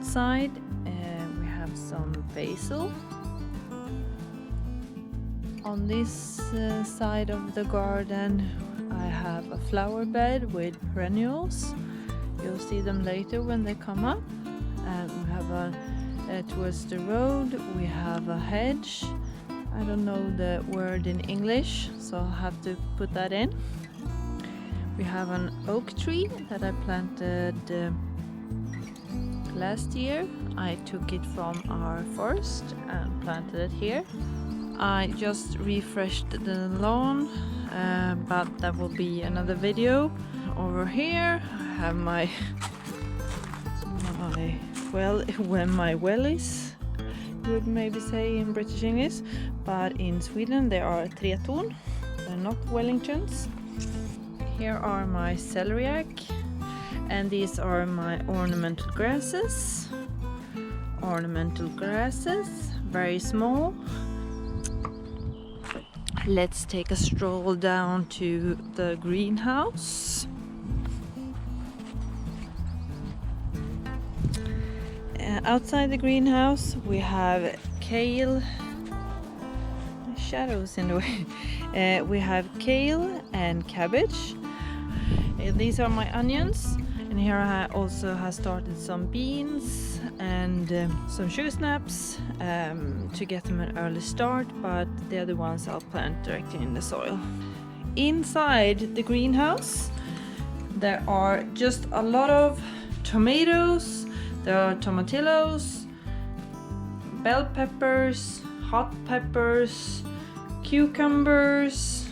outside we have some basil. On this side of the garden I have a flower bed with perennials. You'll see them later when they come up. And we have towards the road we have a hedge. I don't know the word in English, so I'll have to put that in. We have an oak tree that I planted last year. I took it from our forest and planted it here. I just refreshed the lawn, but that will be another video. Over here I have my wellies, would maybe say in British English, but in Sweden they are trädgården, they're not Wellingtons. Here are my celeriac, and these are my ornamental grasses. Ornamental grasses, very small. Let's take a stroll down to the greenhouse. Outside the greenhouse we have kale. Shadows in the way. We have kale and cabbage. These are my onions, and here I also have started some beans and some sugar snaps to get them an early start, but the other ones I'll plant directly in the soil. Inside the greenhouse there are just a lot of tomatoes, there are tomatillos, bell peppers, hot peppers, cucumbers,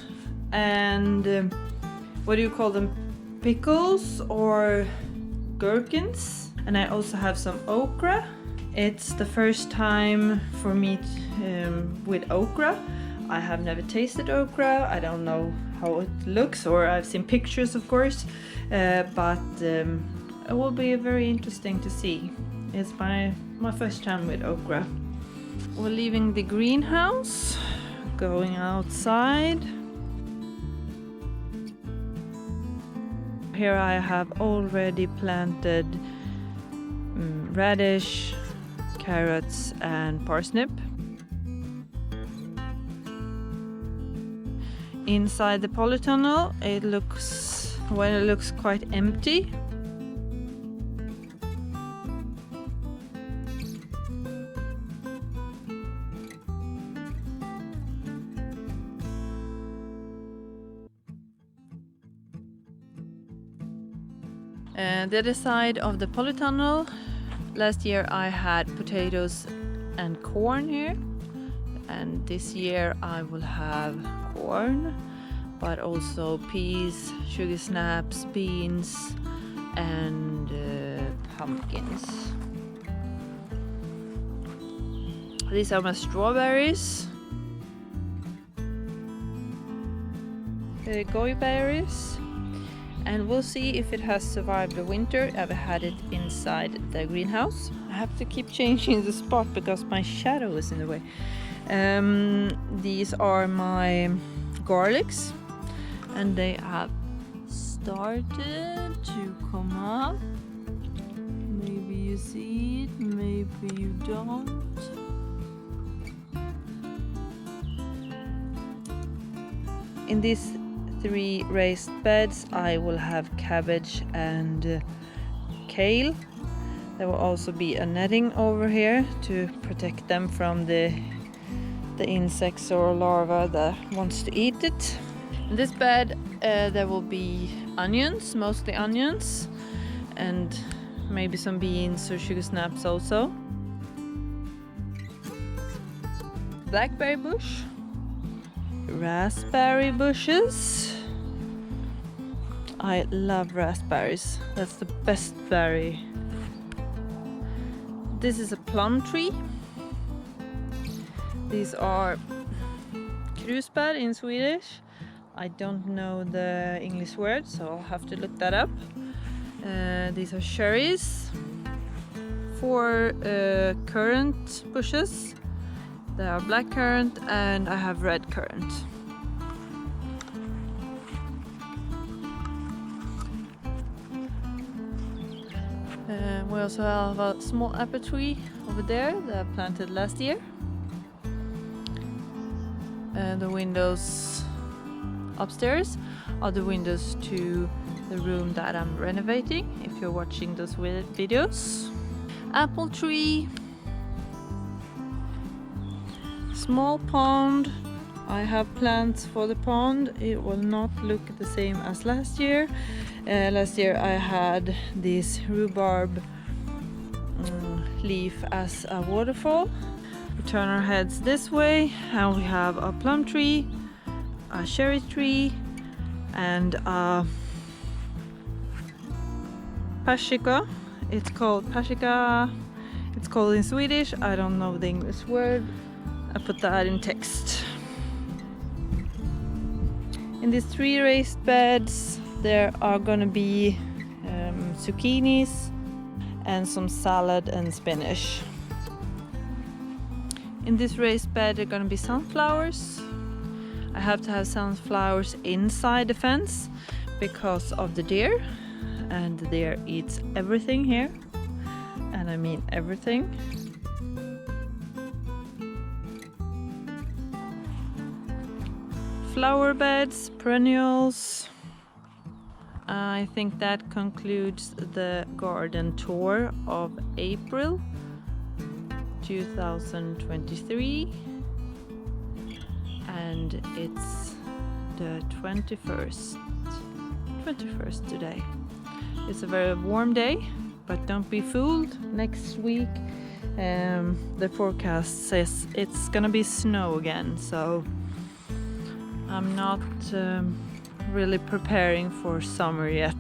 and what do you call them? Pickles or gherkins. And I also have some okra. It's the first time for me with okra. I have never tasted okra. I don't know how it looks, or I've seen pictures of course, but it will be very interesting to see. It's my first time with okra. We're leaving the greenhouse, going outside. Here I have already planted radish, carrots and parsnip. Inside the polytunnel it looks quite empty. The other side of the polytunnel, last year I had potatoes and corn here, and this year I will have corn, but also peas, sugar snaps, beans and pumpkins. These are my strawberries, goji berries. And we'll see if it has survived the winter. I've had it inside the greenhouse. I have to keep changing the spot because my shadow is in the way. These are my garlics, and they have started to come up. Maybe you see it, maybe you don't. In this 3 raised beds I will have cabbage and kale. There will also be a netting over here to protect them from the insects or larvae that wants to eat it. In this bed there will be onions, mostly onions, and maybe some beans or sugar snaps also. Blackberry bush, raspberry bushes. I love raspberries, that's the best berry. This is a plum tree. These are krusbär in Swedish. I don't know the English word, so I'll have to look that up. These are cherries. 4 currant bushes. There are black currant and I have red currant. We also have a small apple tree over there that I planted last year. And the windows upstairs are the windows to the room that I'm renovating, if you're watching those videos. Apple tree. Small pond. I have plans for the pond. It will not look the same as last year. Last year I had this rhubarb leaf as a waterfall. We turn our heads this way and we have a plum tree, a cherry tree, and a persika. It's called persika. It's called in Swedish. I don't know the English word. I put that in text. In these 3 raised beds there are gonna be zucchinis and some salad and spinach. In this raised bed there are gonna be sunflowers. I have to have sunflowers inside the fence because of the deer, and the deer eats everything here, and I mean everything. Flower beds, perennials. I think that concludes the garden tour of April 2023, and it's the 21st today. It's a very warm day, but don't be fooled. Next week the forecast says it's gonna be snow again, so I'm not really preparing for summer yet.